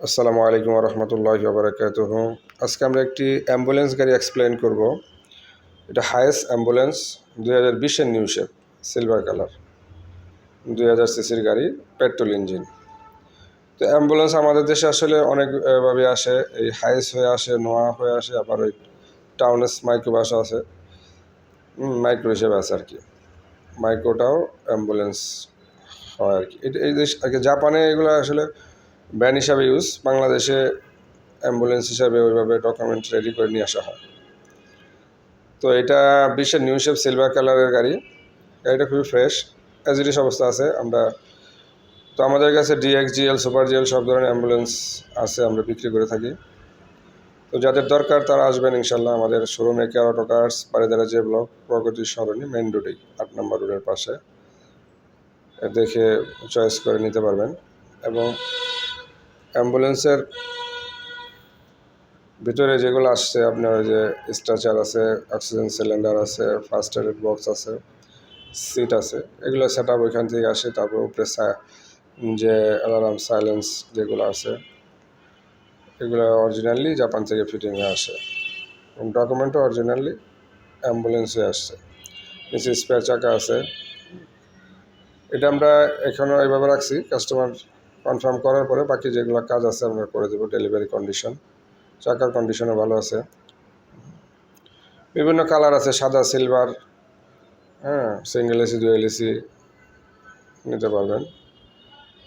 আসসালামু আলাইকুম রহমতুল্লাহি ওয়া বারাকাতুহু। আজকে আমরা একটি অ্যাম্বুলেন্স গাড়ি এক্সপ্লেন করব। এটা হায়েস্ট অ্যাম্বুলেন্স 2020-এর নিউ শেপ, সিলভার কালার, 2000 সিসির গাড়ি, পেট্রোল ইঞ্জিন। তো অ্যাম্বুলেন্স আমাদের দেশে আসলে অনেকভাবে আসে, এই হায়েস্ট হয়ে আসে, নোয়া হয়ে আসে, আবার ওই টাউনেস মাইক্রো বাসও আছে, মাইক্রো হিসেবে আছে আর কি। মাইক্রোটাও অ্যাম্বুলেন্স হয় আর কি। এই দেশ আর কি, জাপানে এগুলো আসলে ভ্যান হিসাবে ইউজ, বাংলাদেশে অ্যাম্বুলেন্স হিসাবে ওইভাবে ডকুমেন্ট রেডি করে নিয়ে আসা হয়। তো এটা 20-এর নিউ শেপ সিলভার কালারের গাড়ি। গাড়িটা খুবই ফ্রেশ, অ্যাজ ইট ইজ অবস্থা আছে। আমাদের কাছে ডিএক্স, জিএল, সুপার জিএল সব ধরনের অ্যাম্বুলেন্স আছে, আমরা বিক্রি করে থাকি। তো যাদের দরকার তারা আসবেন ইনশাল্লাহ আমাদের শোরুমে, কেয়ার অটো কার্স, বারিধারা যে ব্লক, প্রগতি সরণি, মেইন রোডেই 8 নম্বর রোডের পাশে। দেখে চয়েস করে নিতে পারবেন। এবং অ্যাম্বুলেন্সের ভিতরে যেগুলো আসছে আপনার, ওই যে স্ট্রেচার আছে, অক্সিজেন সিলিন্ডার আছে, ফার্স্ট এড বক্স আছে, সিট আছে, এগুলো সেট আপ ওইখান থেকে আসে। তারপর উপরে যে অ্যালার্ম সাইলেন্স যেগুলো আছে, এগুলো অরিজিনালি জাপান থেকে ফিটিং হয়ে আসে এবং ডকুমেন্টও অরিজিনালি অ্যাম্বুলেন্স হয়ে আসছে। নিচে স্পেয়ার চাকা আছে। এটা আমরা এখনও এইভাবে রাখছি, কাস্টমার কনফার্ম করার পরে বাকি যেগুলো কাজ আছে আমরা করে দেবো। ডেলিভারি কন্ডিশন, চাকার কন্ডিশনও ভালো আছে। বিভিন্ন কালার আছে, সাদা, silver, single AC, dual AC নিতে পারবেন।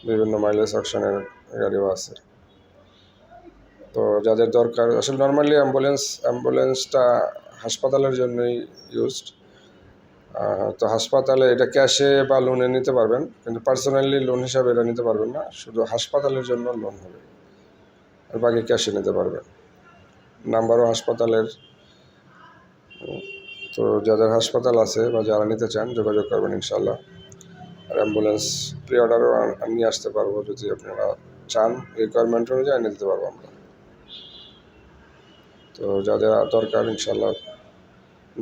বিভিন্ন মাইলেজ অপশনের গাড়িও আছে। তো যাদের দরকার, আসলে নর্মালি অ্যাম্বুলেন্সটা হাসপাতালের জন্যই ইউজড। তো হাসপাতালে এটা ক্যাশে বা লোনে নিতে পারবেন, কিন্তু পার্সোনালি লোন হিসাবে এটা নিতে পারবেন না, শুধু হাসপাতালের জন্য লোন হবে, আর বাকি ক্যাশে নিতে পারবেন। নাম্বারও হাসপাতালের। তো যাদের হাসপাতাল আছে বা যারা নিতে চান যোগাযোগ করবেন ইনশাল্লাহ। আর অ্যাম্বুলেন্স প্রি অর্ডারও নিয়ে আসতে পারবো, যদি আপনারা চান, রিকোয়ারমেন্ট অনুযায়ী এনে দিতে পারবো আমরা। তো যাদের দরকার ইনশাল্লাহ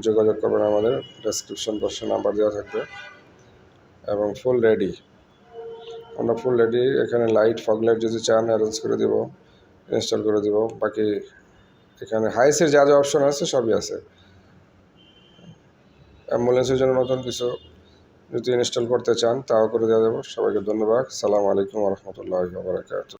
যোগাযোগ করবেন, আমাদের ডেসক্রিপশন বক্সে নাম্বার দেওয়া থাকবে। এবং ফুল রেডি, আমরা ফুল রেডি। এখানে লাইট, ফগ লাইট যদি চান অ্যারেঞ্জ করে দেব, ইনস্টল করে দেব। বাকি এখানে হাইসের যা যা অপশন আছে সবই আছে। অ্যাম্বুলেন্সের জন্য নতুন কিছু যদি ইনস্টল করতে চান তাও করে দেওয়া যাবো। সবাইকে ধন্যবাদ। সালামু আলাইকুম রহমতুল্লাহি ওয়া বারাকাতুহু।